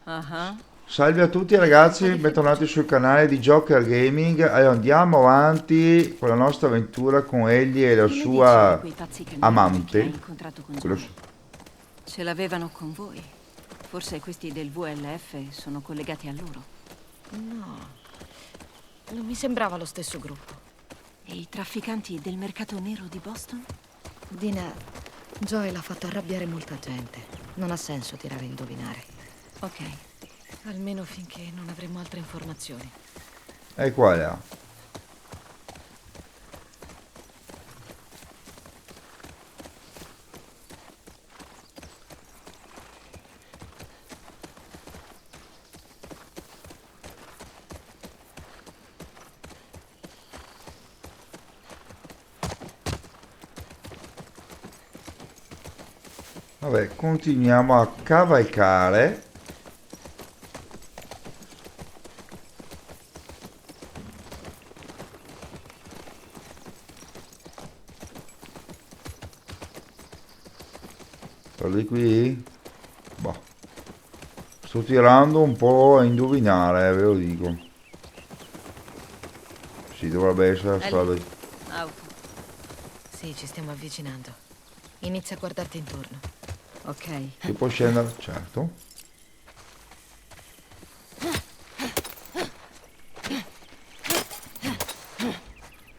Ah, Salve a tutti ragazzi, quale bentornati fiducia? sul canale di Joker Gaming. Allora, andiamo avanti con la nostra avventura con egli e la Che ne dici di sua quei pazzi camerieri che hai amante. incontrato con Quello Joel? su- Ce l'avevano con voi. Forse questi del VLF sono collegati a loro. No, non mi sembrava lo stesso gruppo. E i trafficanti del mercato nero di Boston? Dina, Joel ha fatto arrabbiare molta gente. Non ha senso tirare a indovinare. Ok. Almeno finché non avremo altre informazioni. E qua là. Vabbè, continuiamo a cavalcare. Per di qui. Boh, sto tirando un po' a indovinare, ve lo dico. Sì, dovrebbe essere la È lì. strada. Auto. Sì, ci stiamo avvicinando. Inizia a guardarti intorno. Ok. Che può scendere, certo.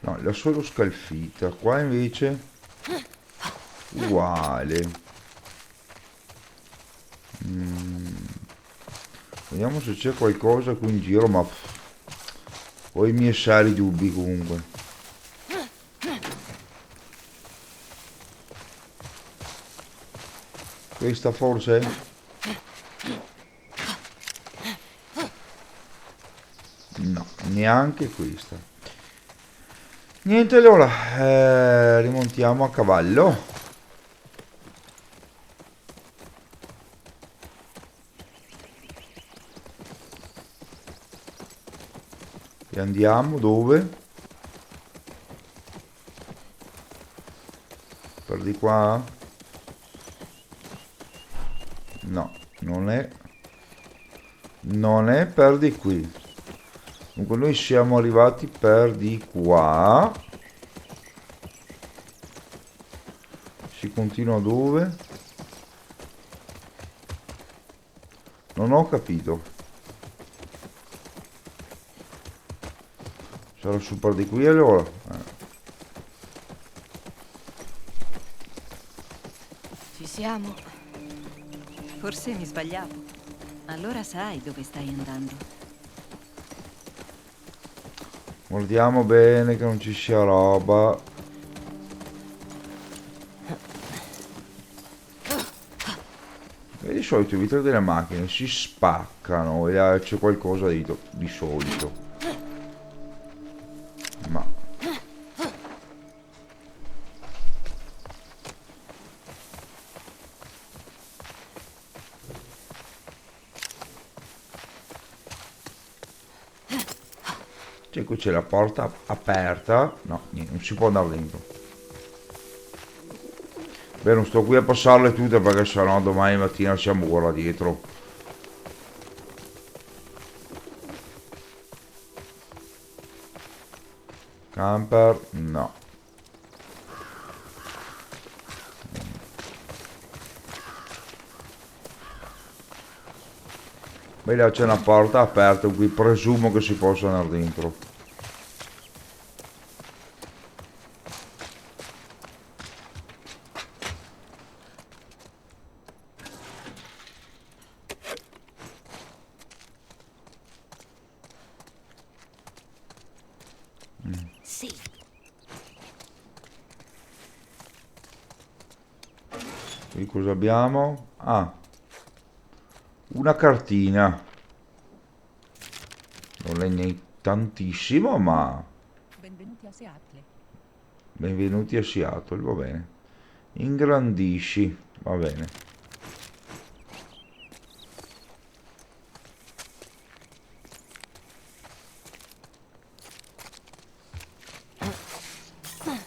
No, la solo scalfita. Qua invece uguale. Vediamo se c'è qualcosa qui in giro, ma ho i miei seri dubbi comunque. Questa forse? No, neanche questa. Niente, allora, rimontiamo a cavallo. E andiamo dove? Per di qua? No, non è. Non è per di qui. Dunque noi siamo arrivati per di qua. Si continua dove? Non ho capito. Sarà su per di qui allora? Ci siamo. Forse mi sbagliavo. Allora sai dove stai andando. Guardiamo bene che non ci sia roba. E di solito i vetri delle macchine si spaccano e c'è qualcosa dentro, di solito. Ma cioè, qui c'è la porta aperta. No, niente, non si può andare dentro. Beh, non sto qui a passarle tutte perché sennò domani mattina siamo qua dietro. Camper, no. Beh, là c'è una porta aperta qui, presumo che si possa andare dentro. Sì. Qui cosa abbiamo? Ah, una cartina. Non è né tantissimo, ma Benvenuti a Seattle. benvenuti a Seattle, va bene. Ingrandisci, va bene.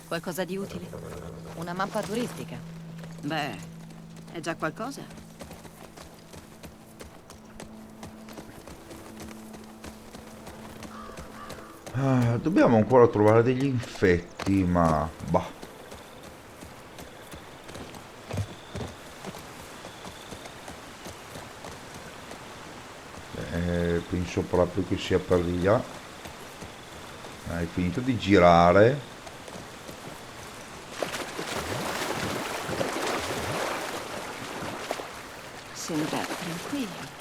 Qualcosa di utile? Una mappa turistica. Beh, è già qualcosa. Dobbiamo ancora trovare degli infetti, ma... Bah. Penso proprio che sia per di là. Hai finito di girare. Sembra tranquillo.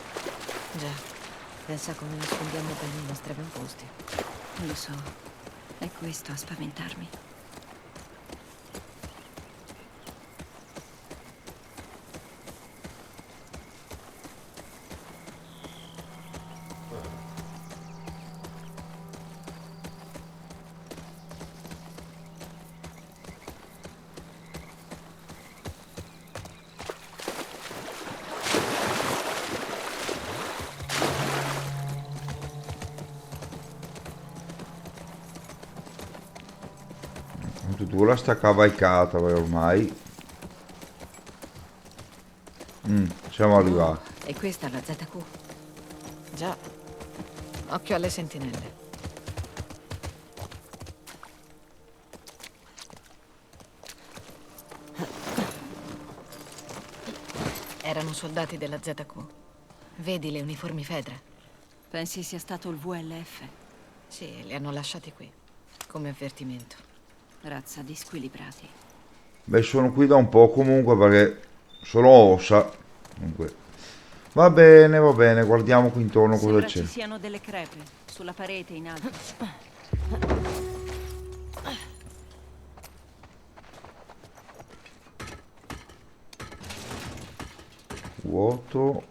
Già, pensa come nascondiamo bene i nostri avamposti. Lo so. È questo a spaventarmi. Quanto dura sta cavalcata ormai? Siamo arrivati. E questa è la ZQ. Già, occhio alle sentinelle. Erano soldati della ZQ. Vedi le uniformi Fedra? Pensi sia stato il VLF? Sì, li hanno lasciati qui, come avvertimento. Razza di squilibrati. Beh, sono qui da un po' comunque perché sono ossa. Comunque. Va bene, guardiamo qui intorno cosa Sembra c'è. ci siano delle crepe sulla parete in alto. Vuoto.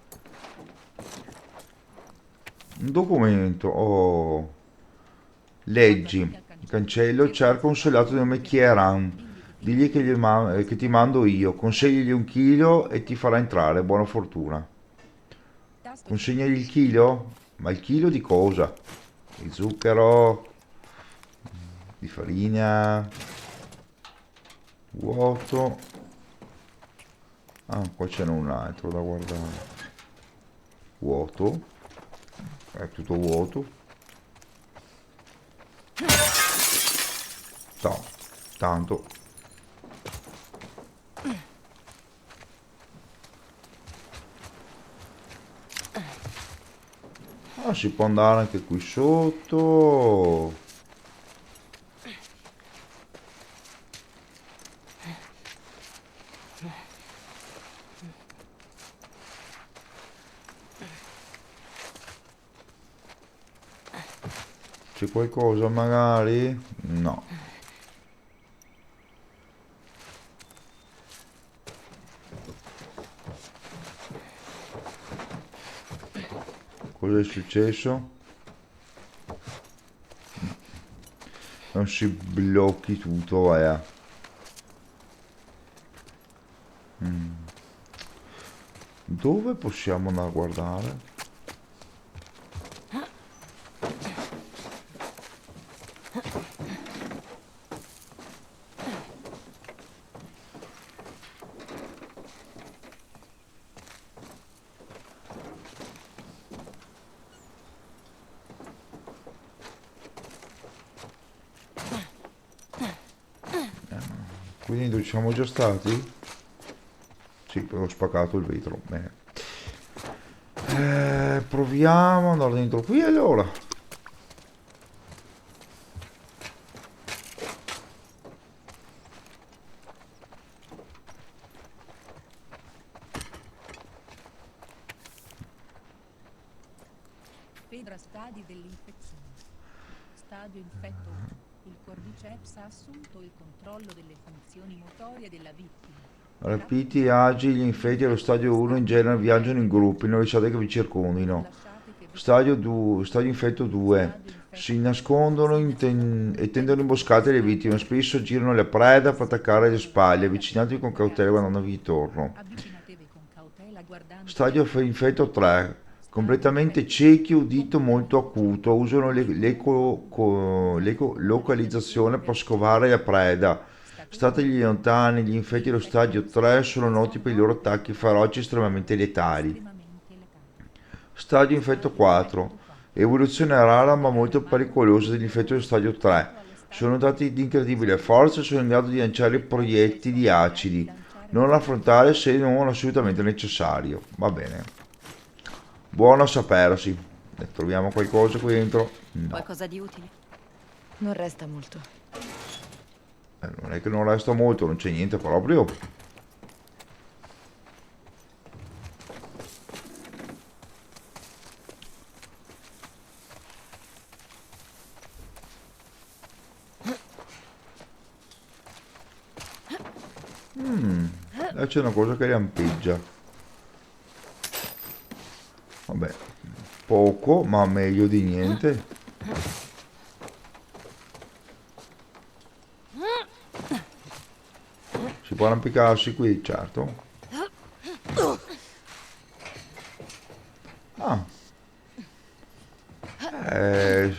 Un documento. Oh. Leggi. Cancello. Cerca un soldato di nome Kieran. Digli che ti mando io. Consigli un chilo e ti farà entrare. Buona fortuna. Consegnagli il chilo? Ma il chilo di cosa? Di zucchero? Di farina? Vuoto. Ah, qua c'è un altro da guardare. Vuoto. È tutto vuoto. No, tanto. Ah, si può andare anche qui sotto. C'è qualcosa magari? No. Cosa è successo? Non si blocchi tutto, vai. Dove possiamo andare a guardare? Qui dentro ci siamo già stati? Sì, ho spaccato il vetro. Bene. Proviamo ad andare dentro qui allora. Fedra stadi dell'infezione. Stadio infetto 1. Il Cordyceps ha assunto il controllo delle funzioni motorie della vittima. Rapiti e agi, gli infetti allo stadio 1 in genere viaggiano in gruppi, non lasciate che vi circondino. Stadio 2, stadio infetto 2. Si nascondono e tendono imboscate le vittime, spesso girano la preda per attaccare le spalle, avvicinatevi con cautela guardandovi intorno. Avvicinatevi con cautela guardando. Stadio infetto 3. Completamente ciechi, udito molto acuto, usano l'ecolocalizzazione per scovare la preda. Stategli lontani, gli infetti dello stadio 3 sono noti per i loro attacchi feroci estremamente letali. Stadio infetto 4. Evoluzione rara ma molto pericolosa dell'infetto del stadio 3. Sono dotati di incredibile forza e sono in grado di lanciare proiettili acidi. Non affrontare se non assolutamente necessario. Va bene. Buono a sapersi. Troviamo qualcosa qui dentro? No. Qualcosa di utile? Non resta molto. Non è che non resta molto, non c'è niente proprio. Là c'è una cosa che lampeggia. Vabbè, poco, ma meglio di niente. Si può arrampicarsi qui, certo. Ah. Eh,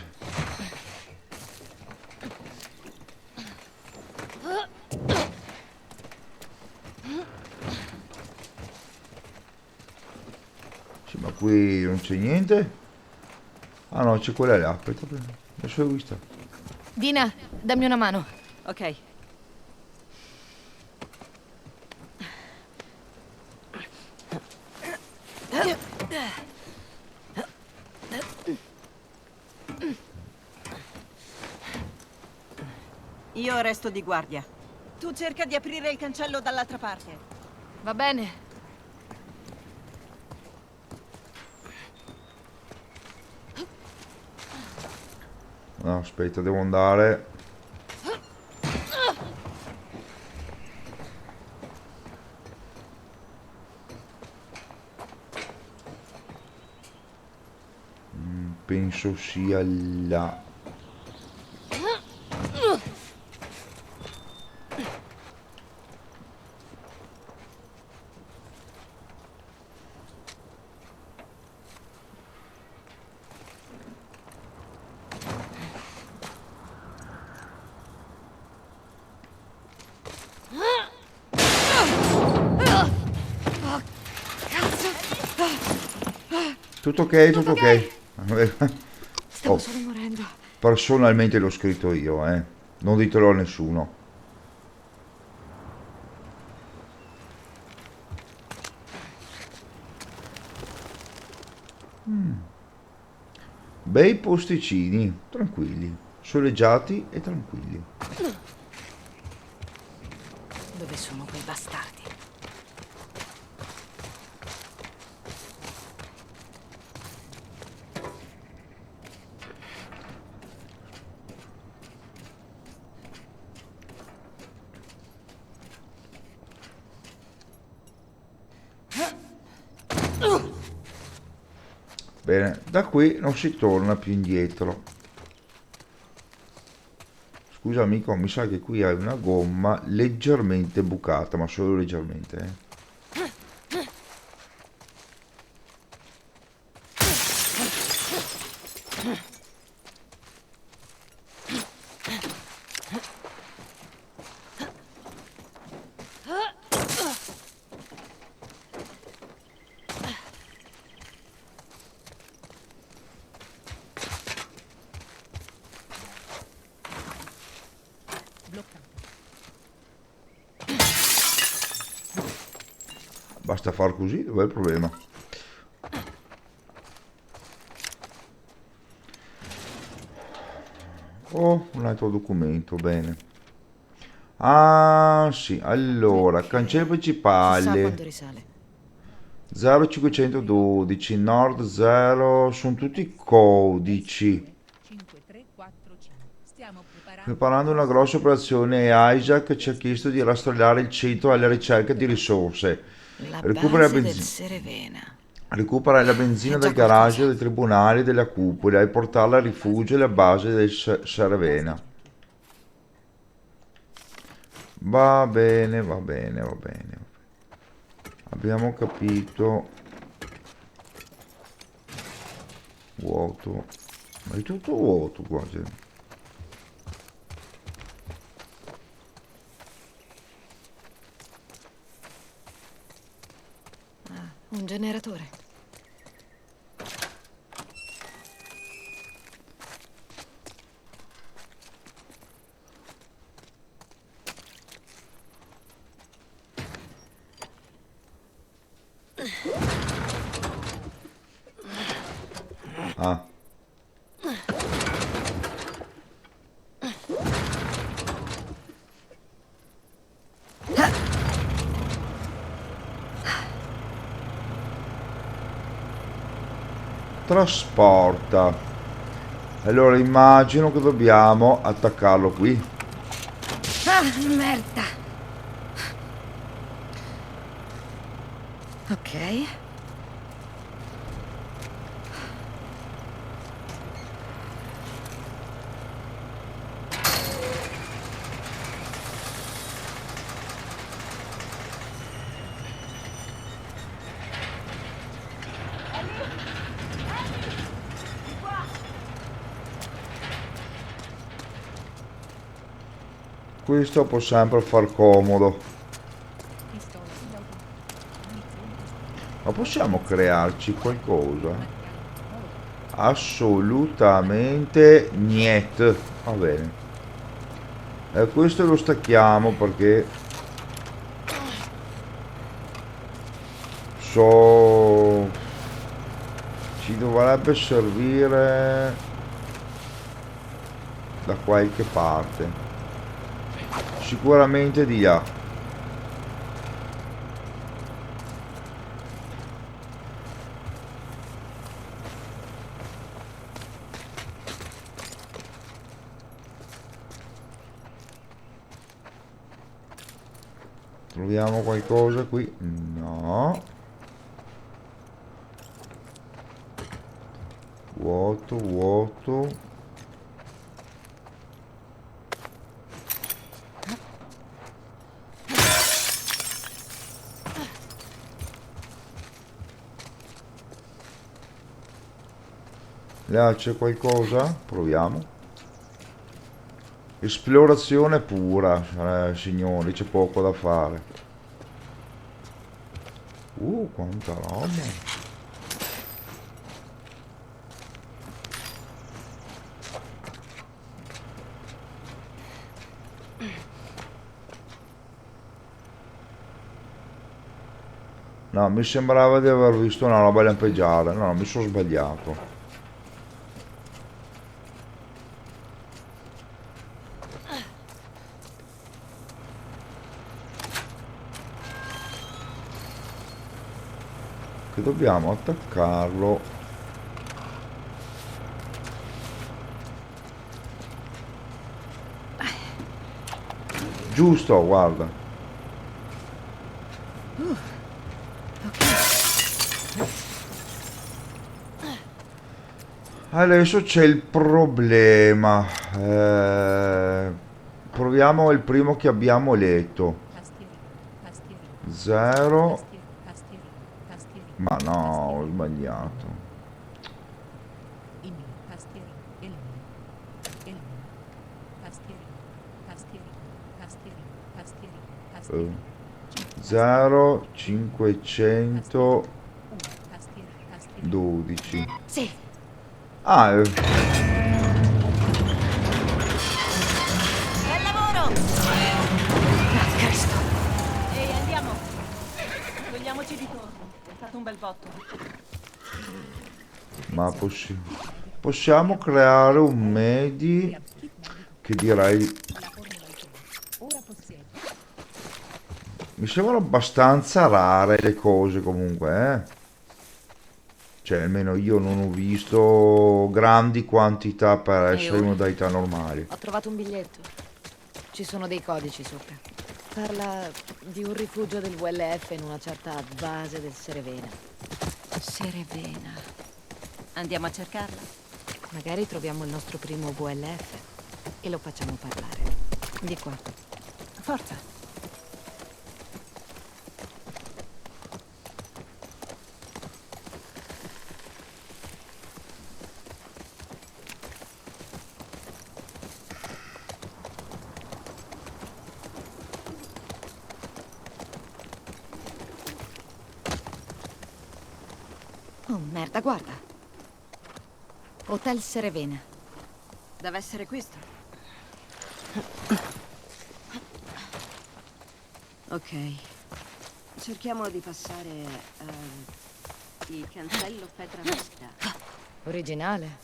sì, ma qui non c'è niente. Ah no, c'è quella là. Aspetta, adesso l'ho vista. Dina, dammi una mano. Ok. Io resto di guardia. Tu cerca di aprire il cancello dall'altra parte. Va bene. No, aspetta, devo andare. Penso sia là. Tutto ok, tutto ok. Stavo Oh, solo morendo. personalmente l'ho scritto io, eh. Non ditelo a nessuno. Bei posticini, tranquilli, soleggiati e tranquilli. Dove sono quei bastardi? Bene, da qui non si torna più indietro. Scusa amico, mi sa che qui hai una gomma leggermente bucata, ma solo leggermente, eh. Basta far così, dov'è il problema? Oh, un altro documento, bene. Ah, sì, allora, cancello Chissà principale quando risale. 0512, Nord 0, sono tutti codici. 5345. Stiamo preparando Preparando una grossa operazione e Isaac ci ha chiesto di rastrellare il centro alla ricerca di risorse. La Recupera la base del benzina. Serevena. Recupera la benzina È dal già garage qualcosa. del tribunale della cupola e portarla a rifugio alla base del Saravena. Va bene, va bene, va bene. Abbiamo capito. Vuoto. Ma è tutto vuoto quasi. Un generatore. Ah. Trasporta. Allora immagino che dobbiamo attaccarlo qui. Ah, merda. Ok. Questo può sempre far comodo. Pistola sull'auto. Munizioni. Ma possiamo crearci qualcosa? Materiale molotov. Assolutamente niente. Va bene. Questo lo stacchiamo perché so ci dovrebbe servire da qualche parte. Sicuramente di là. Troviamo qualcosa qui? No. Vuoto, vuoto. Là c'è qualcosa? Proviamo. Esplorazione pura, signori, c'è poco da fare. Quanta roba. No, mi sembrava di aver visto una roba lampeggiare. No, mi sono sbagliato. Che dobbiamo attaccarlo. Giusto, guarda. Adesso c'è il problema. Proviamo il primo che abbiamo letto. Tastierino. Tastierino. 0. Tastierino. Tastierino. Ma no, ho Tastierino. sbagliato. Email. Tastierino. Elimina. Elimina. Tastierino. Tastierino. Tastierino. Tastierino. Tastierino. 0, 512. Tastiera. Tastiera. Sì. Ah, Bel lavoro! Ah, Cristo. Ehi, andiamo! Togliamoci di torno. È stato un bel botto. ma possiamo creare un medi Kit medico. che direi La formula altrove. Ora possiede. mi sembrano abbastanza rare le cose comunque, eh. Cioè, almeno io non ho visto grandi quantità per E essere in ora? modalità normali. Ho trovato un biglietto. Ci sono dei codici sopra. Parla di un rifugio del VLF in una certa base del Serevena. Serevena. Andiamo a cercarla? Magari troviamo il nostro primo VLF e lo facciamo parlare. Di qua. Forza! Oh, merda, guarda. Hotel Serevena. Deve essere questo. Ok. Cerchiamo di passare il cancello Petra Vista. Originale.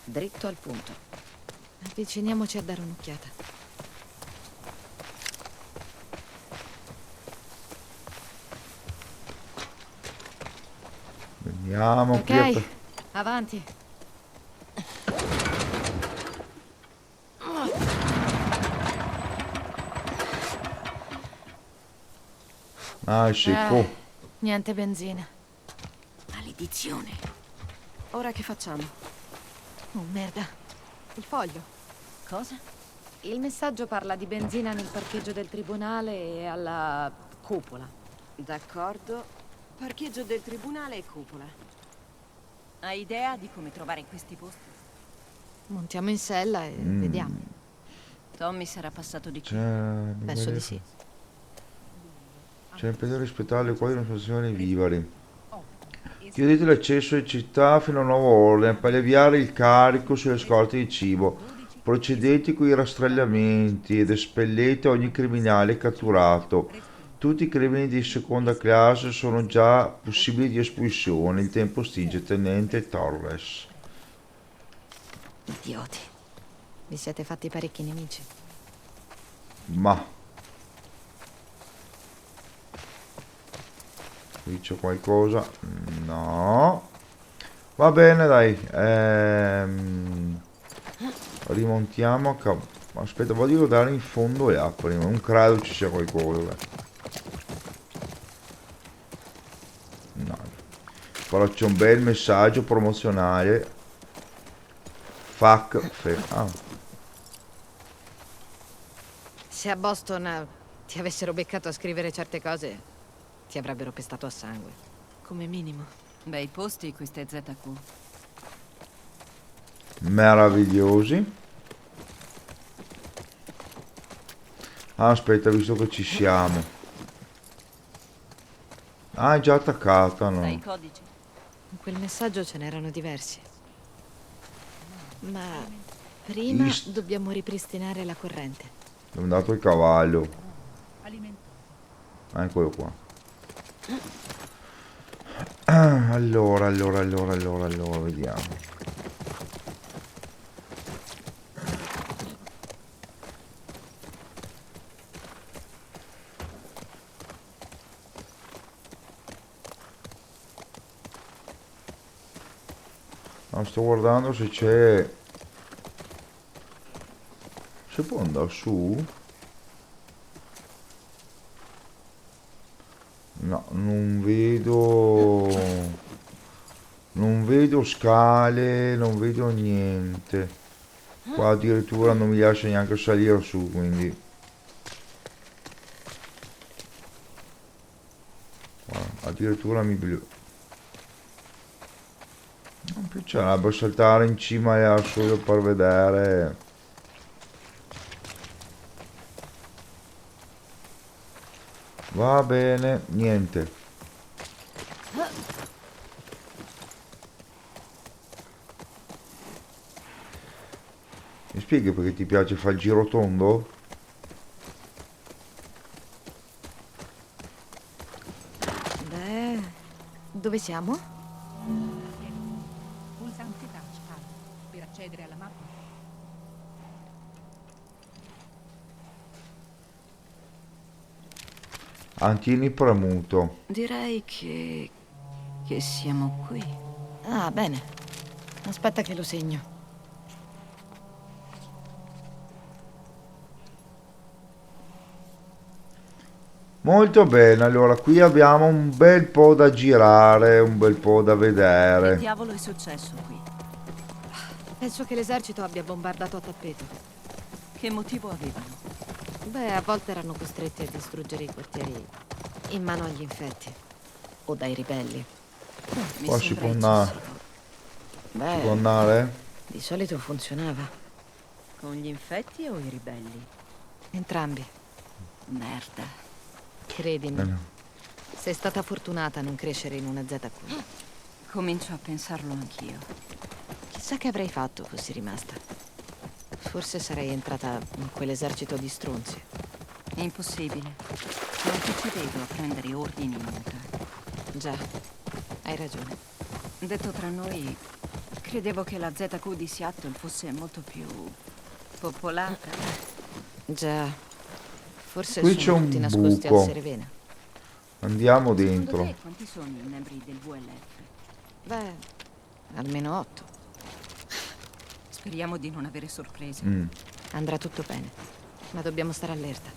Dritto al punto. Avviciniamoci a dare un'occhiata. Veniamo qui Ok, avanti. Ah, secco. Niente benzina. Maledizione. Ora che facciamo? Oh, merda. Il foglio. Cosa? Il messaggio parla di benzina nel parcheggio del tribunale e alla cupola. D'accordo. Parcheggio del tribunale e cupola. Hai idea di come trovare questi posti? Montiamo in sella e vediamo. Tommy sarà passato di qui. Penso di sì. C'è impedire di rispettare le quali di una situazione viveri. Chiudete l'accesso in città fino a nuovo ordine per alleviare il carico sulle scorte di cibo. Procedete con i rastrellamenti ed espellete ogni criminale catturato. Tutti i crimini di seconda classe sono già possibili di espulsione. Il tempo stinge, tenente Torres. Idioti. Vi siete fatti parecchi nemici. Ma qui c'è qualcosa? No. Va bene, dai. Rimontiamo. Aspetta, voglio guardare in fondo là prima. Non credo ci sia qualcosa. Dai. No. Però c'è un bel messaggio promozionale. Ah. Se a Boston ti avessero beccato a scrivere certe cose, ti avrebbero pestato a sangue. Come minimo. Bei posti queste ZQ. Meravigliosi. Ah, aspetta, visto che ci siamo. Ah, è già attaccata, Sai i no? codici? In quel messaggio ce n'erano diversi. Ma prima Ist. dobbiamo ripristinare la corrente. È andato il cavallo. Alimentare. Ah, eccolo qua. Allora, vediamo. No, sto guardando se c'è... Se può andare su? No, non vedo... Non vedo scale, non vedo niente. Qua addirittura non mi lascia neanche salire su, quindi... Guarda, addirittura mi... Non piacerebbe saltare in cima al solo per vedere. Va bene, niente. Mi spieghi perché ti piace fare il giro tondo? Beh, dove siamo? Pulsante touchpad per accedere alla mappa. Antini premuto. Direi che siamo qui. Ah, bene. Aspetta che lo segno. Molto bene, allora qui abbiamo un bel po' da girare, un bel po' da Che vedere. diavolo è successo qui? Penso che l'esercito abbia bombardato a tappeto. Che motivo avevano? Beh, a volte erano costretti a distruggere i quartieri in mano agli infetti. O dai ribelli. Mi Qua si sembra può andare. eccessivo. Si può Beh, andare? di solito funzionava. Con gli infetti o i ribelli? Entrambi. Merda. Credimi. No. Sei stata fortunata a non crescere in una ZQ. Comincio a pensarlo anch'io. Chissà che avrei fatto fossi rimasta. Forse sarei entrata in quell'esercito di stronzi. Impossibile. Non ti ci vedo a prendere ordini in muta. Già, hai ragione. Detto tra noi, Credevo che la ZQ di Seattle fosse molto più popolata. Già, forse Qui c'è sono un tutti nascosti al buco. Serevena. Andiamo Secondo dentro. te quanti sono i membri del VLF? Beh, almeno 8. Speriamo di non avere sorprese. Andrà tutto bene, ma dobbiamo stare allerta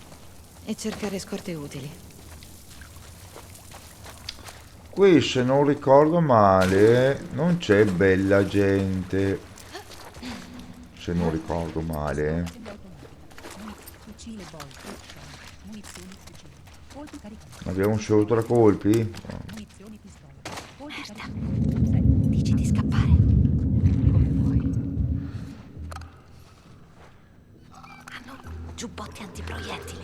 e cercare scorte utili. Qui, se non ricordo male, non c'è bella gente. Se non ricordo male. Fucile Bolt, munizioni fucile. Colpi caricati. Abbiamo solo 3 colpi? No. Munizioni pistola. Colpi caricati. Dici di scappare? Come vuoi. Hanno giubbotti antiproiettili.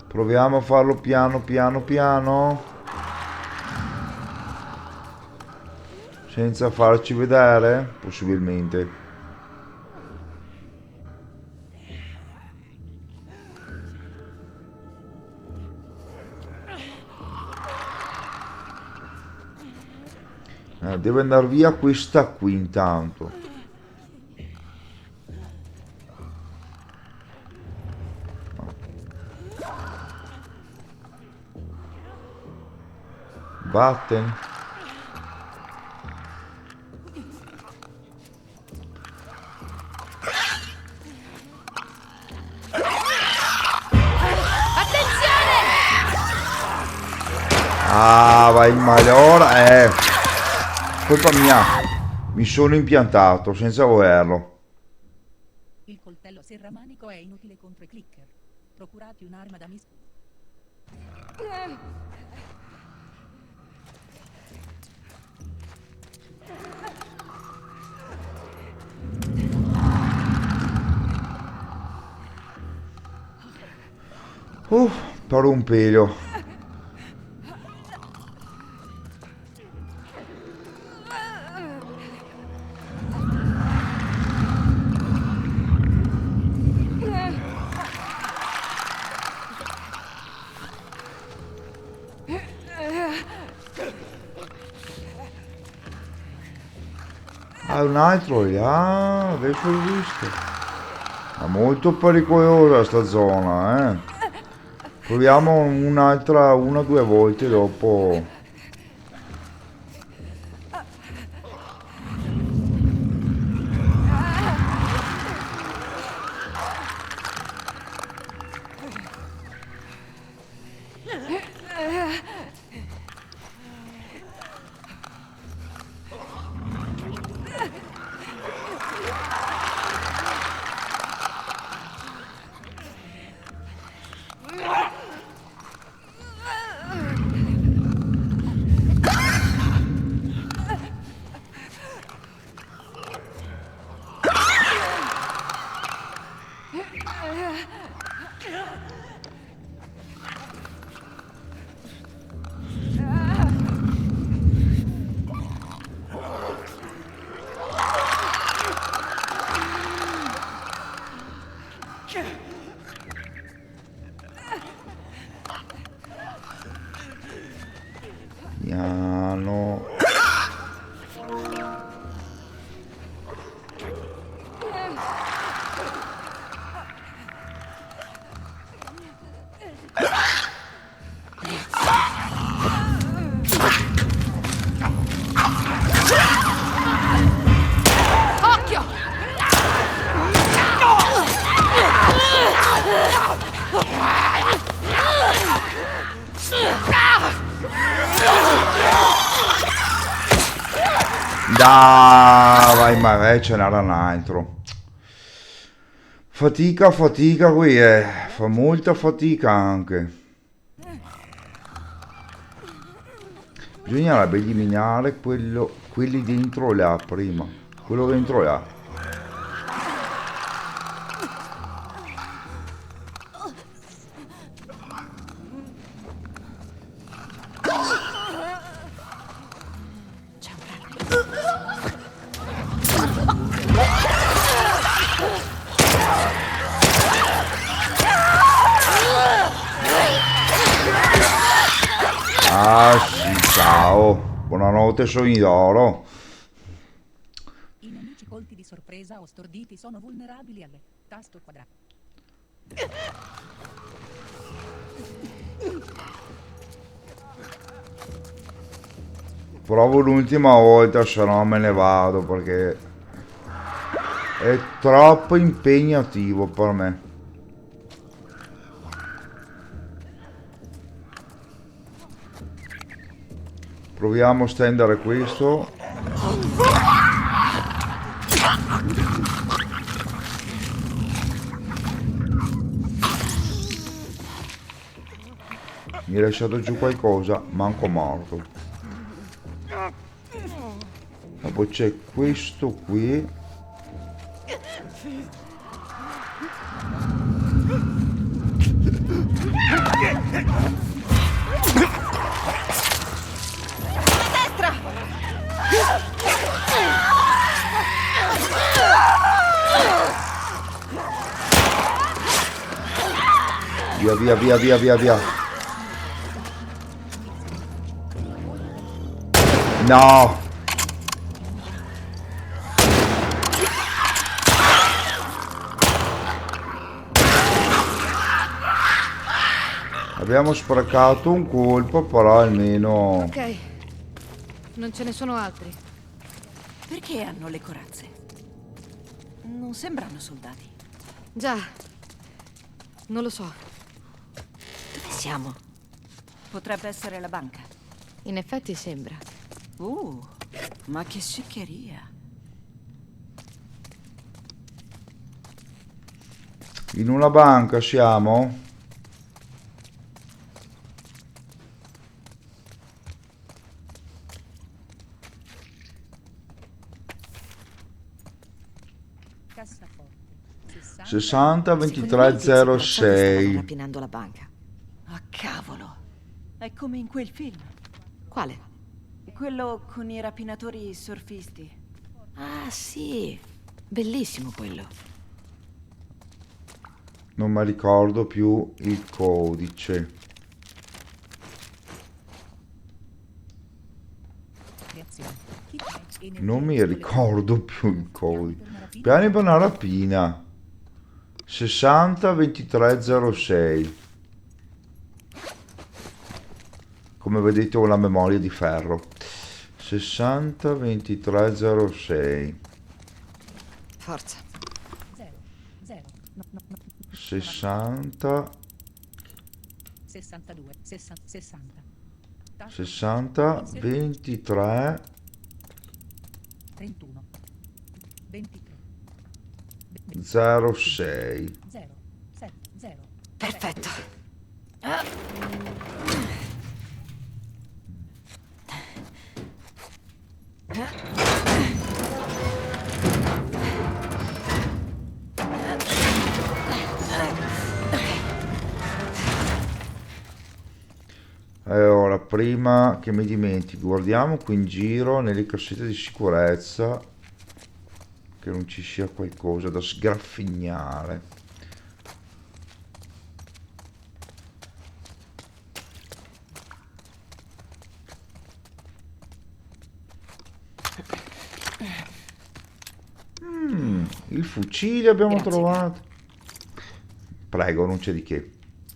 Proviamo a farlo piano piano piano. Senza farci vedere, possibilmente. Deve andare via questa qui intanto. Vattene. Ah, vai in male ora. Colpa mia. Mi sono impiantato senza volerlo. Il coltello serramanico è inutile contro i clicker. Procurati un'arma da mistura. Per un pelo. Ah, un altro là, adesso l'ho visto. È molto pericolosa sta zona, Proviamo un'altra, 1 o 2 volte dopo. Piano. Occhio! Dai, vai, ma ce n'era un altro. Fatica, fatica qui, fa molta fatica anche. Bisognerebbe eliminare quelli dentro là prima. Quello dentro là. Oh, buonanotte sogni d'oro. I nemici colti di sorpresa o storditi sono vulnerabili al tasto quadrato. Provo l'ultima volta, se no me ne vado perché è troppo impegnativo per me. Proviamo a stendere questo. Mi hai lasciato giù qualcosa, manco morto. E poi c'è questo qui. Via, via, via, via, via, via. No! Abbiamo sprecato un colpo, però almeno... Ok, non ce ne sono altri. Perché hanno le corazze? Non sembrano soldati. Già, non lo so. Dove siamo? Potrebbe essere la banca. In effetti sembra. Ma che sciccheria. In una banca siamo? Cassaforte 60 Secondo me i 23 tizi bracciati stavano 06. rapinando la banca. Ah, cavolo. È come in quel film. Quale? Quello con i rapinatori surfisti. Ah, sì. Bellissimo quello. Non mi ricordo più il codice. Reazione. Hit energia Non mi sulle ricordo più il codice. rapina. Piani per una rapina. 60 23 06. Come vedete ho la memoria di ferro. 60 23 06. Forza. 0 0 no, 60 62 60 60 23 31 23 06. 0 7 0 Perfetto. Allora, prima che mi dimentichi, guardiamo qui in giro nelle cassette di sicurezza che non ci sia qualcosa da sgraffignare. Il fucile abbiamo Grazie, trovato. Prego, non c'è di che.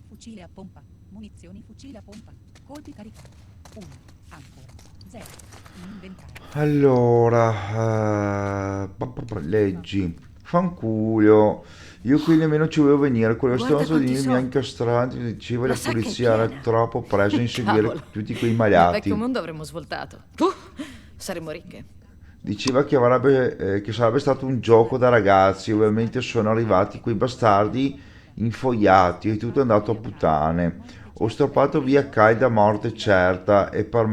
fucile a pompa munizioni fucile a pompa colpi caricati 1 ancora 0 inventario Allora, leggi. Fanculo. Io qui nemmeno ci volevo venire. Quello Guarda stronzo di quanti mi sono. ha incastrato. Diceva La la sacca è polizia era piena. troppo presa a inseguire Cavolo. tutti quei Nel maliati. vecchio mondo avremmo svoltato. Saremmo ricche. Diceva che sarebbe stato un gioco da ragazzi. Ovviamente sono arrivati quei bastardi infoiati e tutto è andato a puttane. Ho strappato via Kai da morte certa e per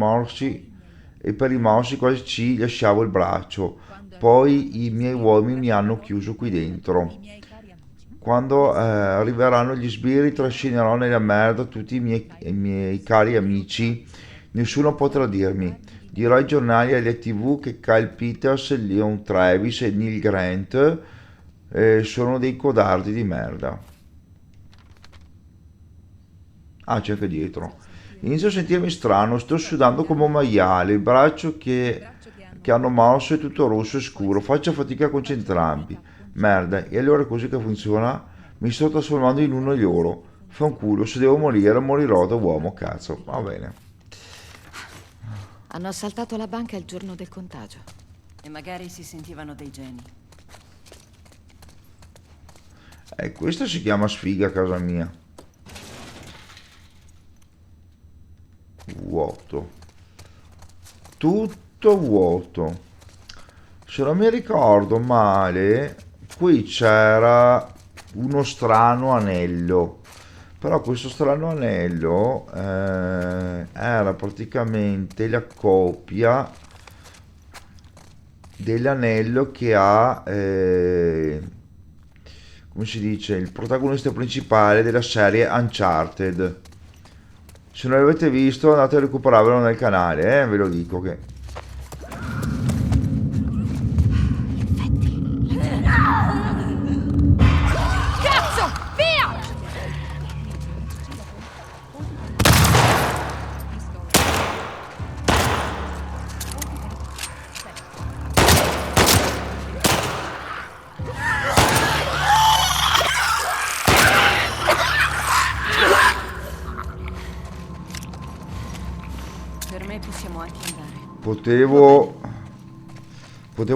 i morsi quasi ci lasciavo il braccio. Poi i miei uomini mi hanno chiuso qui dentro. miei cari amici Quando arriveranno gli sbirri trascinerò nella merda tutti i miei cari amici. Nessuno potrà dirmi. Dirò ai giornali e alle tv che Kyle Peters, Leon Travis e Neil Grant sono dei codardi di merda. Ah, c'è anche dietro. Inizio a sentirmi strano, sto sudando come un maiale, il braccio che hanno mosso è tutto rosso e scuro, faccio fatica a concentrarmi. Merda, e allora è così che funziona? Mi sto trasformando in uno di loro. Fa un culo, se devo morire morirò da uomo, cazzo. Va bene. Hanno assaltato la banca il giorno del contagio. E magari si sentivano dei geni. Questa si chiama sfiga a casa mia. Vuoto. Tutto vuoto. Se non mi ricordo male, qui c'era uno strano anello. Però questo strano anello era praticamente la copia dell'anello che ha, come si dice, il protagonista principale della serie Uncharted. Se non l'avete visto andate a recuperarvelo nel canale, ve lo dico che... Cazzo! Via! Per me possiamo anche andare. Potevo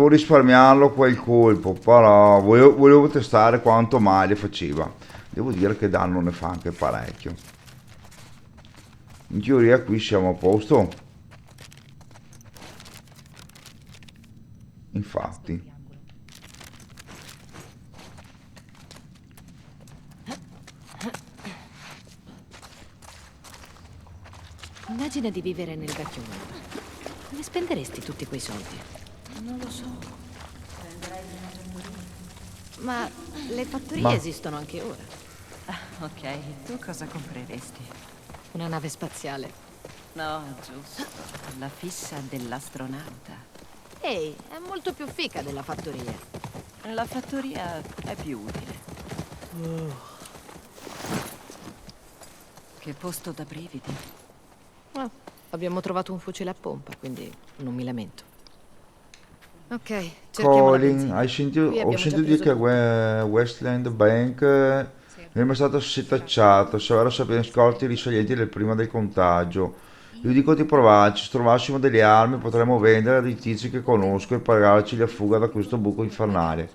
risparmiarlo quel colpo, però volevo testare quanto male faceva. Devo dire che danno ne fa anche parecchio. In teoria qui siamo a posto. Infatti. Immagina di vivere nel vecchio mondo. Come spenderesti tutti quei soldi? Non lo so. Ma le fattorie Ma- esistono anche ora. Ok, tu cosa compreresti? Una nave spaziale. No, giusto. La fissa dell'astronauta. Ehi, è molto più fica della fattoria. La fattoria è più utile. Che posto da brividi. Oh, abbiamo trovato un fucile a pompa, quindi non mi lamento. Ok, cerchiamo la Colin, benzina. hai sentito, Qui ho abbiamo già sentito dire preso che Westland Bank non è stato setacciato, se ora sappiamo scorti risalenti del prima del contagio. Io dico di provarci, se trovassimo delle armi potremmo vendere a dei tizi che conosco e pagarci la fuga da questo buco infernale.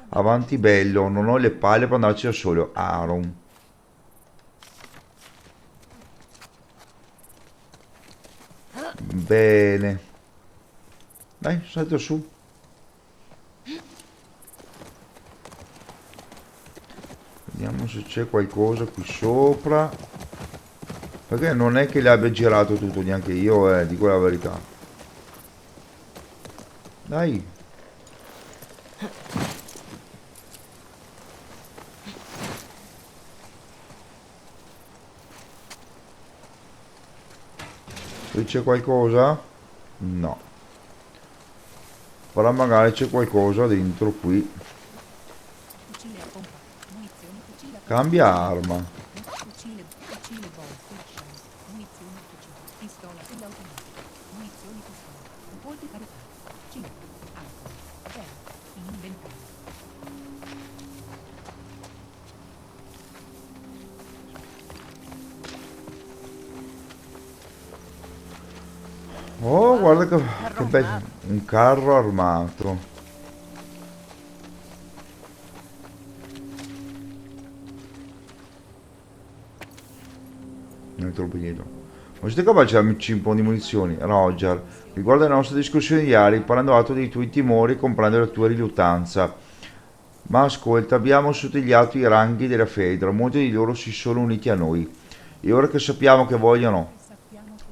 Avanti bello, non ho le palle per andarci da solo. Aaron. Bene. Dai, salto su. Vediamo se c'è qualcosa qui sopra. Perché non è che l'abbia girato tutto neanche io, dico la verità. Dai. Qui c'è qualcosa? No. Però magari c'è qualcosa dentro qui. Fucile a pompa, munizioni, fucile a pompa, Cambia arma. fucile bolt, fiction, munizioni, fucile, pistola semiautomatica, munizioni, pistola, colpi caricati, 5, alcol, 0, in inventario. Oh, guarda che Carro bello. armato. Un carro armato. Un altro biglietto. Non siete capaci di darmi un po' di munizioni? Roger, riguardo alle nostre discussioni ieri, prendo atto dei tuoi timori e comprendo la tua riluttanza. Ma ascolta, abbiamo sottigliato i ranghi della Fedra, molti di loro si sono uniti a noi. E ora che sappiamo che vogliono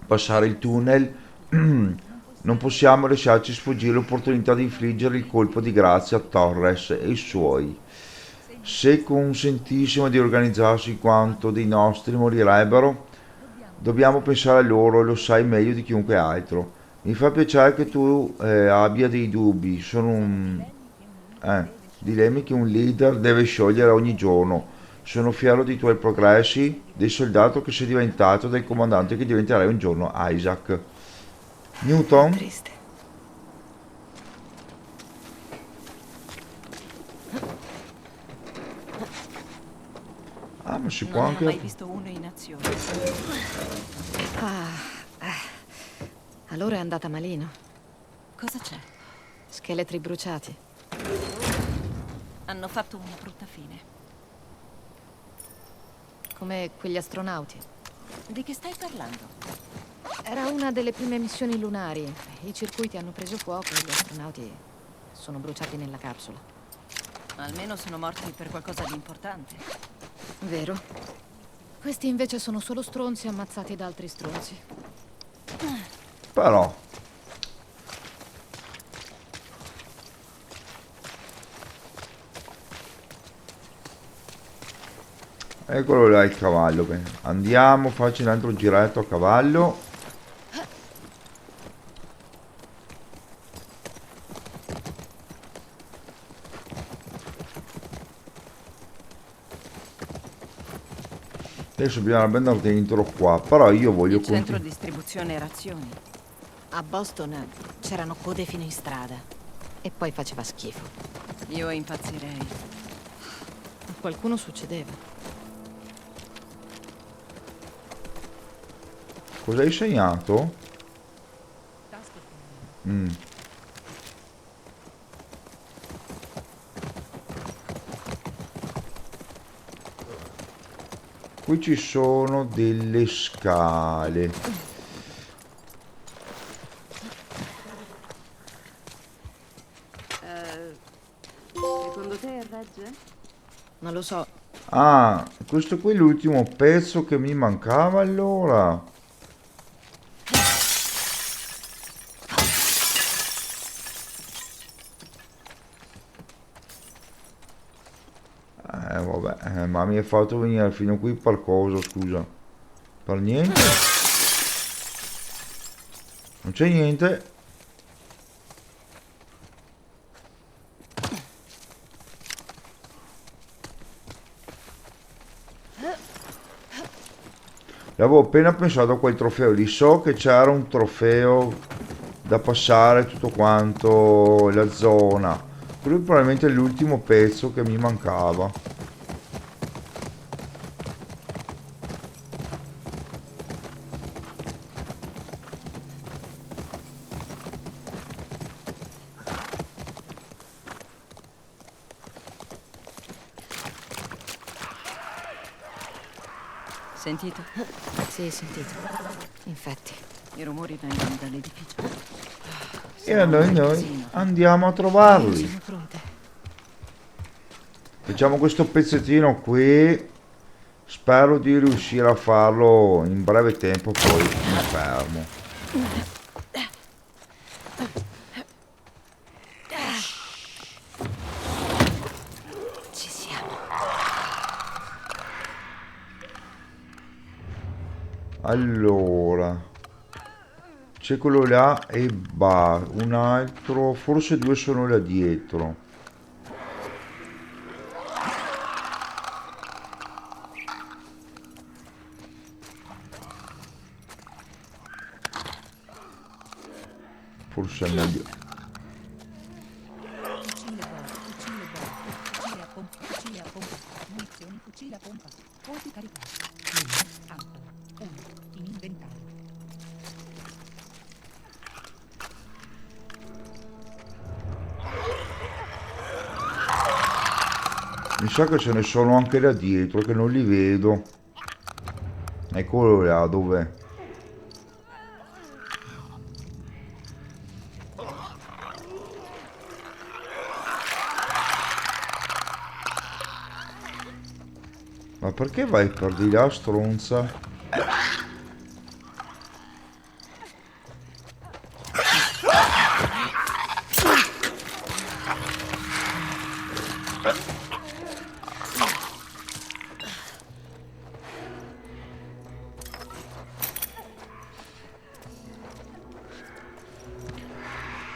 passare il tunnel, non possiamo lasciarci sfuggire l'opportunità di infliggere il colpo di grazia a Torres e i suoi. Se consentissimo di organizzarsi quanto dei nostri morirebbero, dobbiamo pensare a loro, lo sai meglio di chiunque altro. Mi fa piacere che tu abbia dei dubbi, sono dilemmi che un leader deve sciogliere ogni giorno. Sono fiero dei tuoi progressi, del soldato che sei diventato, del comandante che diventerai un giorno, Isaac. Newton? Triste. Ah, ma si può Non ne ho mai anche... visto uno in azione. Allora è andata malino. Cosa c'è? Scheletri bruciati. Hanno fatto una brutta fine. Come quegli astronauti. Di che stai parlando? Era una delle prime missioni lunari. I circuiti hanno preso fuoco e gli astronauti sono bruciati nella capsula. Almeno sono morti per qualcosa di importante. Vero? Questi invece sono solo stronzi ammazzati da altri stronzi. Però... Eccolo là il cavallo. Bene. Andiamo, facci un altro giretto a cavallo. Adesso bisogna andare dentro qua, però io voglio Il centro continuare. distribuzione razioni. A Boston c'erano code fino in strada. E poi faceva schifo. Io impazzirei. A qualcuno succedeva. Cosa hai segnato? Tasto. Mm. Qui ci sono delle scale. Secondo te regge? Non lo so. Ah, questo qui è l'ultimo pezzo che mi mancava allora. Vabbè, ma mi hai fatto venire fino qui per cosa, scusa? Per niente? Non c'è niente. L'avevo appena pensato a quel trofeo lì. So che c'era un trofeo da passare tutto quanto la zona. Quello è probabilmente l'ultimo pezzo che mi mancava. Sentito? Sì, sentito. Infatti. I rumori vengono dall'edificio. E allora noi Casino. andiamo a Io trovarli. sono pronta. Facciamo questo pezzettino qui. Spero di riuscire a farlo in breve tempo, poi mi fermo. Ci siamo. Allora, c'è quello là e un altro, forse due sono là dietro. Forse andiamo. Fucile bolt, fucile a pompa, munizioni, fucile a pompa, colpi caricati. Auto, 1, in inventario. Mi sa che ce ne sono anche là dietro, che non li vedo. Eccolo là, dov'è? Ma perché vai per di là, stronza?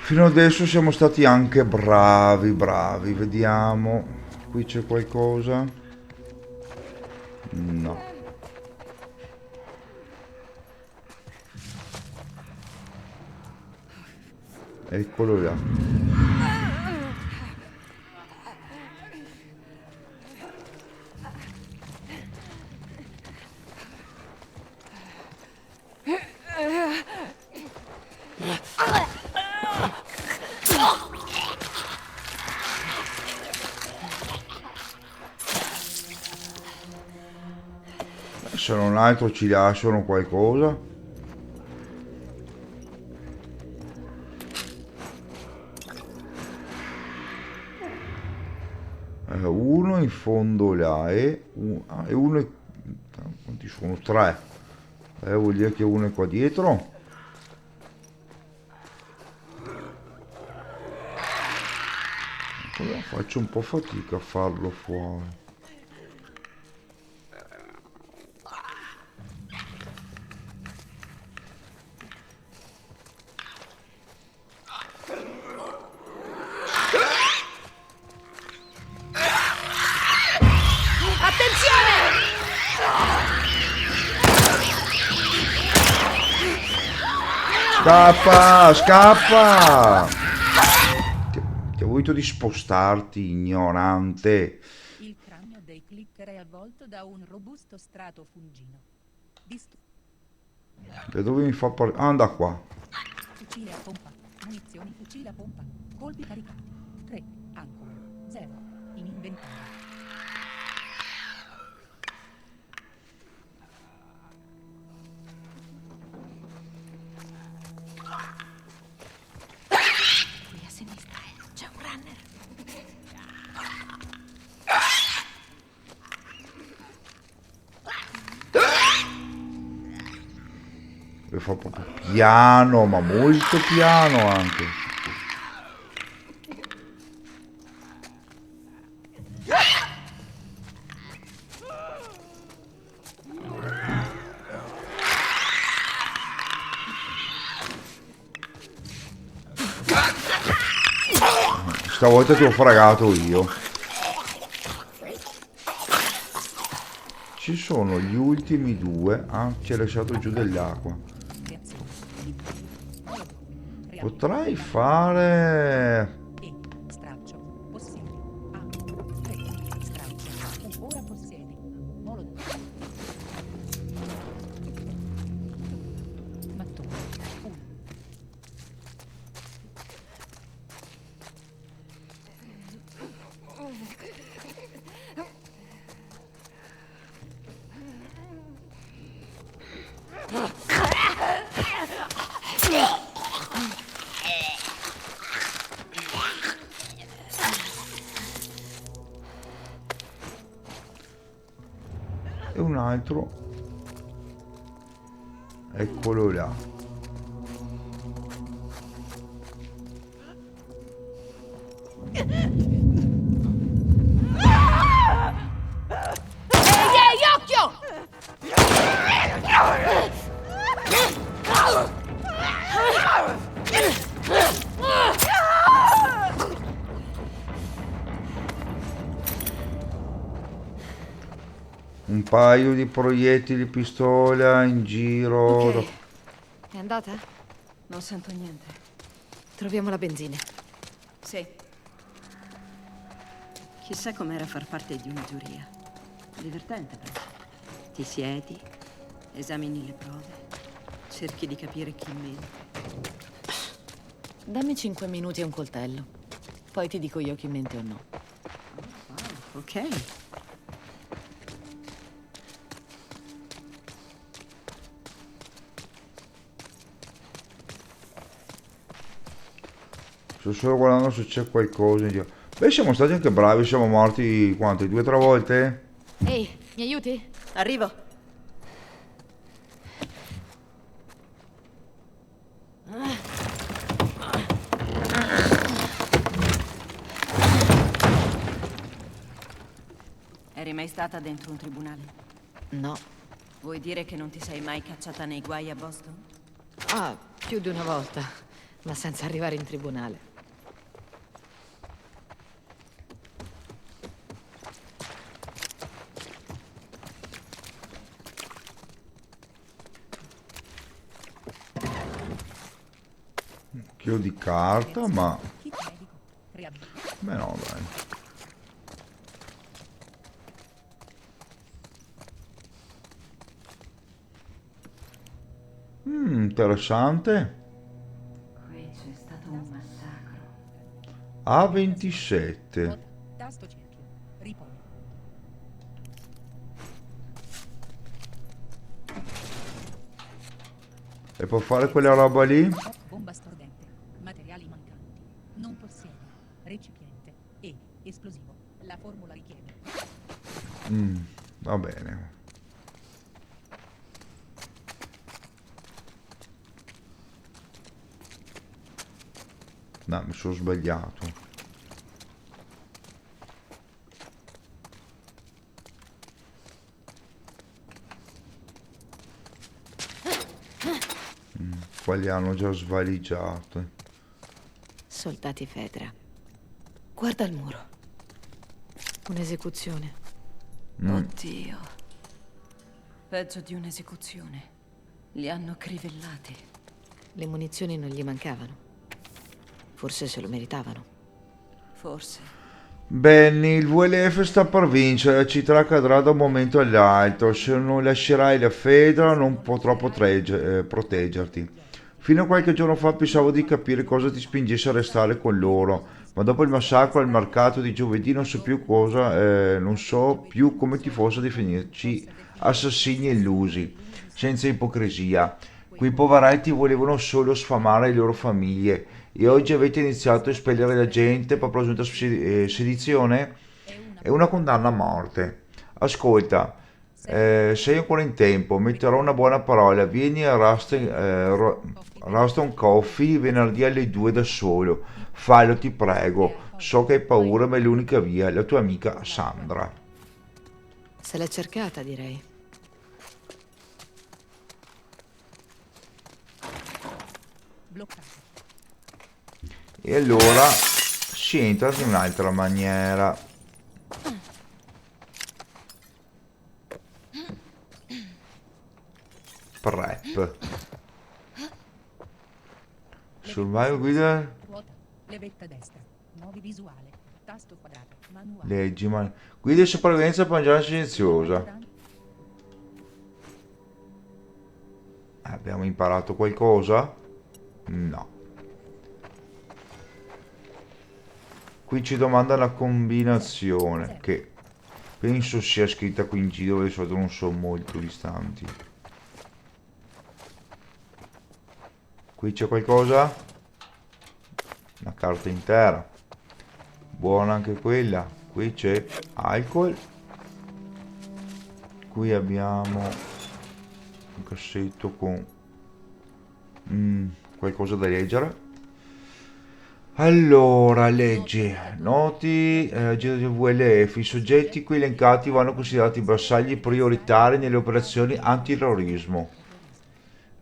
Fino adesso siamo stati anche bravi, bravi. Vediamo. Qui c'è qualcosa. No. Eccolo là. Se non altro ci lasciano qualcosa. Uno in fondo là e uno è, quanti sono? Tre. Vuol dire che uno è qua dietro. Allora, faccio un po' fatica a farlo fuori. Scappa, scappa! Ti ho voluto di spostarti, ignorante. Il cranio dei clicker è avvolto da un robusto strato fungino. Da dove mi fa partire? Ah, da qua. Fucile a pompa. Munizioni fucile a pompa. Colpi caricati. 3. Ancora. 0. In inventario. Qui a sinistra c'è un runner. Lo fa proprio piano, ma molto piano anche. Stavolta ti ho fragato io. Ci sono gli ultimi due. Ah, ci hai lasciato giù dell'acqua. Potrei fare... E. Straccio. Possiedi. A. 3. Straccio. Ora possiedi. Molotov. Mattone. 1. E un altro. Eccolo là. Ehi, occhio! Un paio di proiettili pistola in giro. Ok. È andata? Non sento niente. Troviamo la benzina. Sì. Chissà com'era far parte di una giuria. Divertente, però. Ti siedi, esamini le prove, cerchi di capire chi mente. Dammi 5 minuti e un coltello. Poi ti dico io chi mente o no. Wow, ok. Sto solo guardando se c'è qualcosa in giro. Beh, siamo stati anche bravi, siamo morti quante? 2 o 3 volte? Ehi, mi aiuti? Arrivo. Eri mai stata dentro un tribunale? No. Vuoi dire che non ti sei mai cacciata nei guai a Boston? Ah, più di una volta, ma senza arrivare in tribunale. Chio di carta, ma... Kit medico. Riabilitazione. Beh no, dai. Interessante. Qui c'è stato un massacro. A27. Nota. Tasto cerchio. Riposo. E può fare quella roba lì? Bomba stordente. Materiali mancanti. Non possiede. Recipiente. E. Esplosivo. La formula richiede. Va bene. No, mi sono sbagliato. Quelli hanno già svaligiato. Soldati Fedra. Guarda il muro. Un'esecuzione. Oddio. Peggio di un'esecuzione. Li hanno crivellati. Le munizioni non gli mancavano. Forse se lo meritavano. Forse. Benny, il VLF sta per vincere, la città cadrà da un momento all'altro. Se non lascerai la Fedra non potrò proteggerti. Fino a qualche giorno fa pensavo di capire cosa ti spingesse a restare con loro, ma dopo il massacro al mercato di giovedì non so più come ti fosse a definirci assassini illusi, senza ipocrisia. Quei poveretti volevano solo sfamare le loro famiglie e oggi avete iniziato a espellere la gente per presunta sedizione? È una condanna a morte. Ascolta, sei ancora in tempo, metterò una buona parola, vieni a Ruston Coffee venerdì alle 2 da solo, fallo ti prego, so che hai paura ma è l'unica via, la tua amica Sandra. Se l'è cercata, direi. Bloccato. E allora si entra in un'altra maniera. Prep. Survival guida. Ruota. Levetta destra. Nuovi visuale. Tasto quadrato. Manuale. Leggi, ma... Guida di sopravvivenza per mangiare silenziosa. Abbiamo imparato qualcosa? No. Qui ci domanda la combinazione, che penso sia scritta qui in giro, di solito non sono molto distanti. Qui c'è qualcosa? Una carta intera. Buona anche quella. Qui c'è alcol. Qui abbiamo un cassetto con qualcosa da leggere. Allora, leggi, noti, giro di VLF, i soggetti qui elencati vanno considerati bersagli prioritari nelle operazioni antiterrorismo.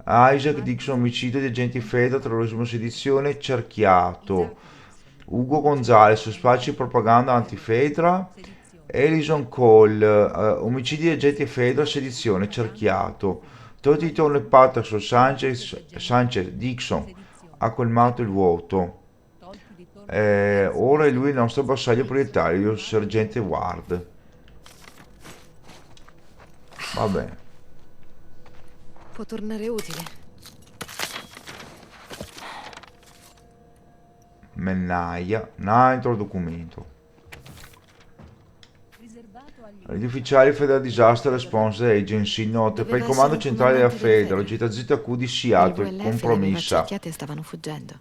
Isaac Dixon, omicidio di agenti Fedra, terrorismo sedizione, cerchiato. Ugo Gonzalez, spacci di propaganda anti-Fedra. Alison Cole, omicidi di agenti Fedra, sedizione, cerchiato. Toti Tone Patterson, Sanchez, Dixon, ha colmato il vuoto. Ora è lui il nostro bersaglio prioritario, il sergente Ward. Va bene. Può tornare utile. Mennaia, un altro documento. Gli ufficiali Federal Disaster Response Agency, note per il comando centrale della Federal, GZQ di Seattle, compromessa. Cerchiate e stavano fuggendo.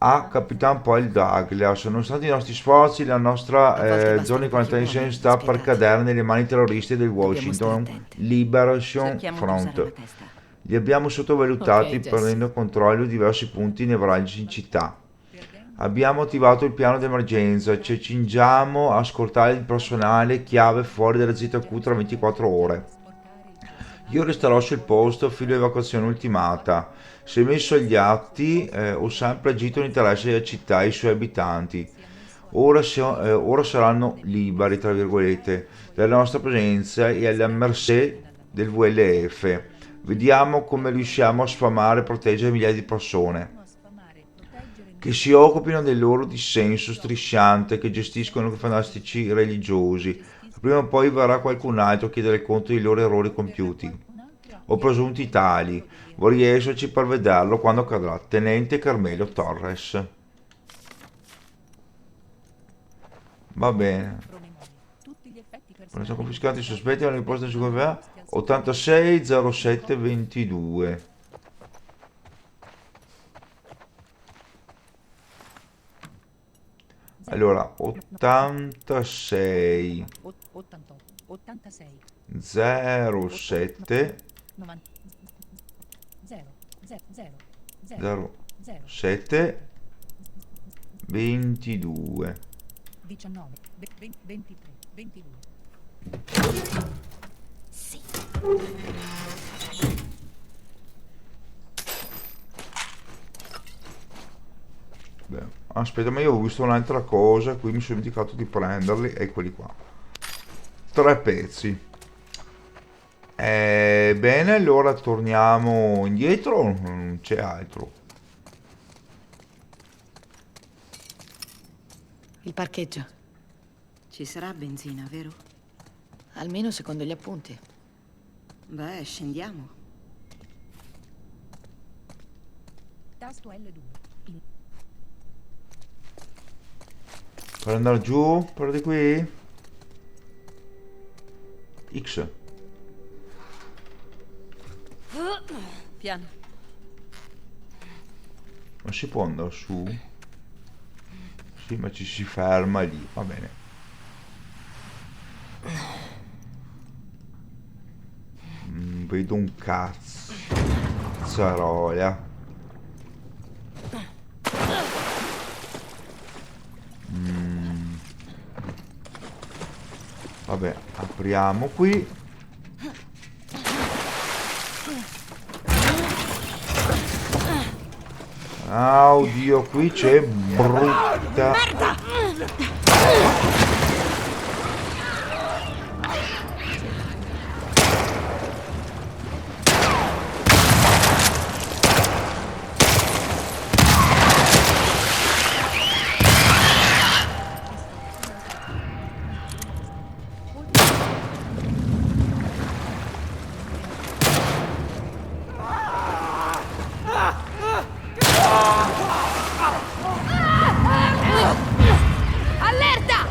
A Capitan Paul Douglas, nonostante i nostri sforzi, la nostra zona di quarantena sta per cadere nelle mani terroriste del Washington Liberation Cerchiamo di usare la Front. testa. Li abbiamo sottovalutati Ok, Jesse. prendendo controllo di diversi punti nevralgici in città. Abbiamo attivato il piano d'emergenza, ci accingiamo a scortare il personale chiave fuori dalla ZQ tra 24 ore. Io resterò sul posto fino all'evacuazione ultimata. Se messo agli atti, ho sempre agito nell'interesse della città e i suoi abitanti. Ora saranno liberi, tra virgolette, della nostra presenza e alla mercé del VLF. Vediamo come riusciamo a sfamare e proteggere migliaia di persone. che si occupino del loro dissenso strisciante, che gestiscono i fantastici religiosi. Prima o poi verrà qualcun altro a chiedere conto dei loro errori compiuti, o presunti tali. Vorrei esserci per vederlo quando accadrà. Tenente Carmelo Torres. Va bene. Tutti gli effetti Sono personali stati confiscati i sospetti alla risposta di GVA 86 07 22. Allora, 86 88, 86, 07 90, 0, 0, 0, 0, 0 0, 7 22. 19, 23, 22. Beh, aspetta, ma io ho visto un'altra cosa, qui mi sono dimenticato di prenderli, eccoli qua. 3 pezzi. Bene, allora torniamo indietro, non c'è altro. Il parcheggio, Ci sarà benzina, vero? almeno secondo gli appunti. Beh, scendiamo. Tasto L2. In- Per andare giù, per di qui? X. Piano. Non si può andare su? Sì, ma ci si ferma lì, va bene. Vedo un cazzo. Cazzarola. Vabbè, apriamo qui. Ah, oddio, qui c'è brutta. Allerta!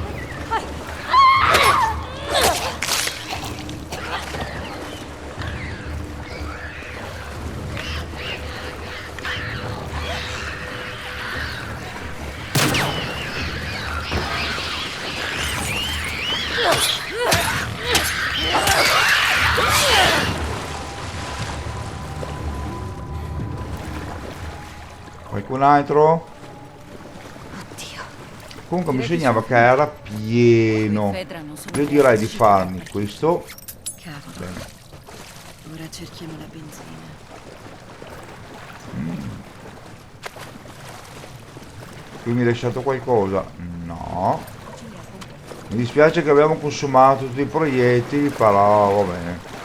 Qualcun altro? Oddio. Comunque mi segnava che era pieno. Fedra non sono Io più direi di accessibili farmi per- questo. Cavolo. Bene. Ora cerchiamo la benzina. Qui mi hai lasciato qualcosa? No. Mi dispiace che abbiamo consumato tutti i proiettili, però va bene.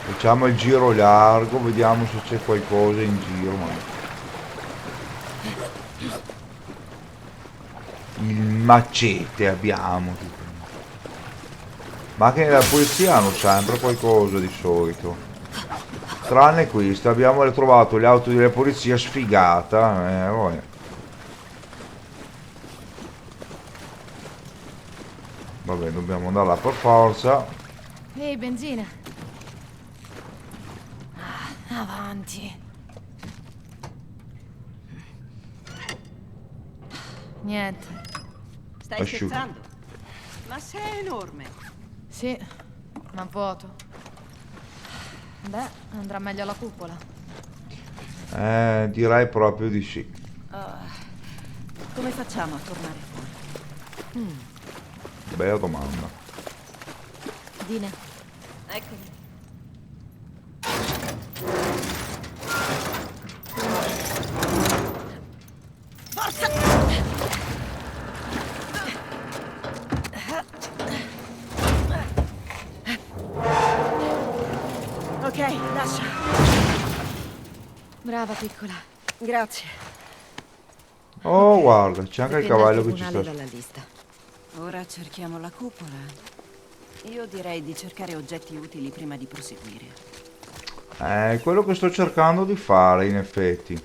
Facciamo il giro largo, vediamo se c'è qualcosa in giro. Il macete abbiamo. Macchine della polizia hanno sempre qualcosa di solito. Tranne questa, abbiamo trovato le auto della polizia sfigata. Vabbè. Vabbè, dobbiamo andare là per forza. Ehi, benzina. Avanti. Niente. Stai Asciutto. scherzando? Ma sei enorme. Sì, ma vuoto. Beh, andrà meglio alla cupola. Direi proprio di sì. Come facciamo a tornare fuori? Bella domanda. Dina, Eccomi. Ok, lascia. Brava piccola. Grazie. Oh, guarda, c'è anche il Dipende cavallo al che ci tribunale sta. dalla lista. Ora cerchiamo la cupola. Io direi di cercare oggetti utili prima di proseguire. È quello che sto cercando di fare, in effetti.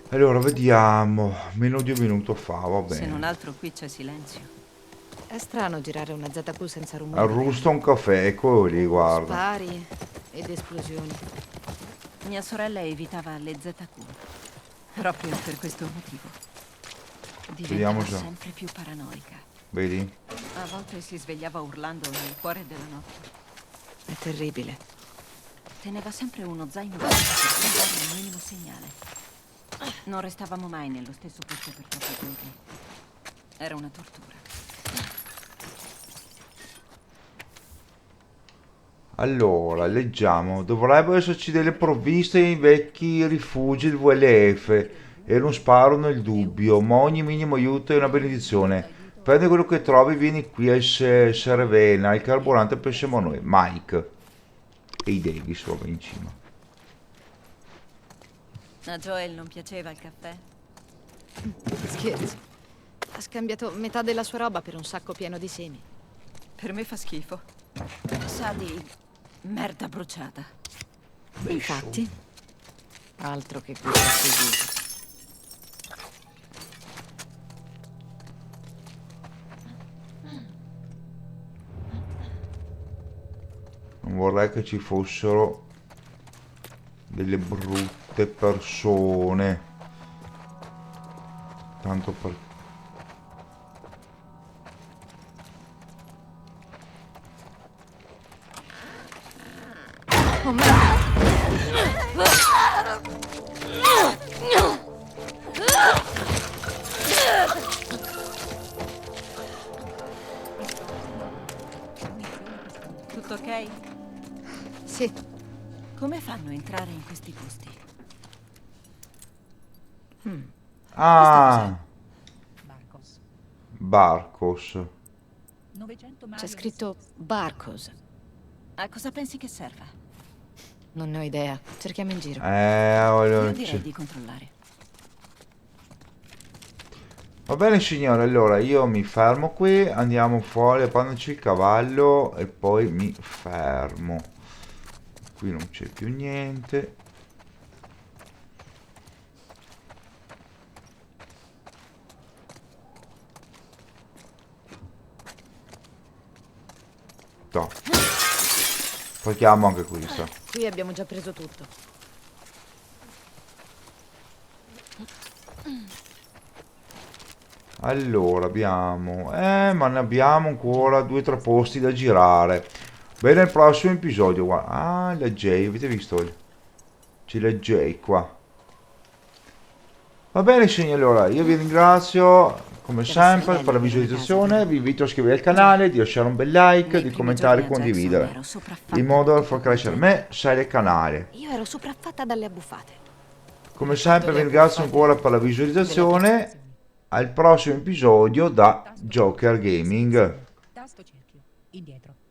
Allora, vediamo. Meno di un minuto fa, va Se non bene. altro qui c'è silenzio. È strano girare una ZQ senza rumore. Arrusta un caffè, eccolo lì, guarda. Spari ed esplosioni. Mia sorella evitava le ZQ. Proprio per questo motivo. Vediamo Diventava già. sempre più paranoica. Vedi? A volte si svegliava urlando nel cuore della notte. È terribile. Teneva sempre uno zaino per dare il minimo segnale. Non restavamo mai nello stesso posto per troppi giorni. Era una tortura. Allora, leggiamo. Dovrebbero esserci delle provviste nei vecchi rifugi del VLF. Era un sparo nel dubbio, ma ogni minimo aiuto è una benedizione. Prendi quello che trovi, vieni qui a Serevena. Il carburante pensiamo a noi. Mike. E i Davis, vabbè, in cima. A Joel non piaceva il caffè? Scherzi. Ha scambiato metà della sua roba per un sacco pieno di semi. Per me fa schifo. Sa di merda bruciata. Infatti. Altro che questo squisito. Non vorrei che ci fossero delle brutte persone. Tanto per... Oh merda! Tutto ok? Sì, Come fanno a entrare in questi posti? Ah, Marcos. Barcos. 900 c'è Marios. scritto Barcos. A cosa pensi che serva? Non ne ho idea. Cerchiamo in giro. Voglio... Io direi di controllare. Va bene signore, allora io mi fermo qui, andiamo fuori a prenderci il cavallo e poi mi fermo. Qui non c'è più niente. No. Togliamo anche questo. Qui abbiamo già preso tutto. Allora abbiamo... ma ne abbiamo ancora 2 o 3 posti da girare. Bene, il prossimo episodio, guarda. Ah, la J, avete visto? C'è la J qua. Va bene signori, allora io vi ringrazio come sempre per la visualizzazione, vi invito a iscrivervi al canale, di lasciare un bel like, Nei di primi commentare e giorni a Jackson condividere, ero sopraffatta in modo da da far crescere me, Sale il canale. Io ero sopraffatta dalle abbuffate. Come sempre vi ringrazio ancora per la visualizzazione, al prossimo episodio da Joker Gaming. Tasto cerchio. Indietro.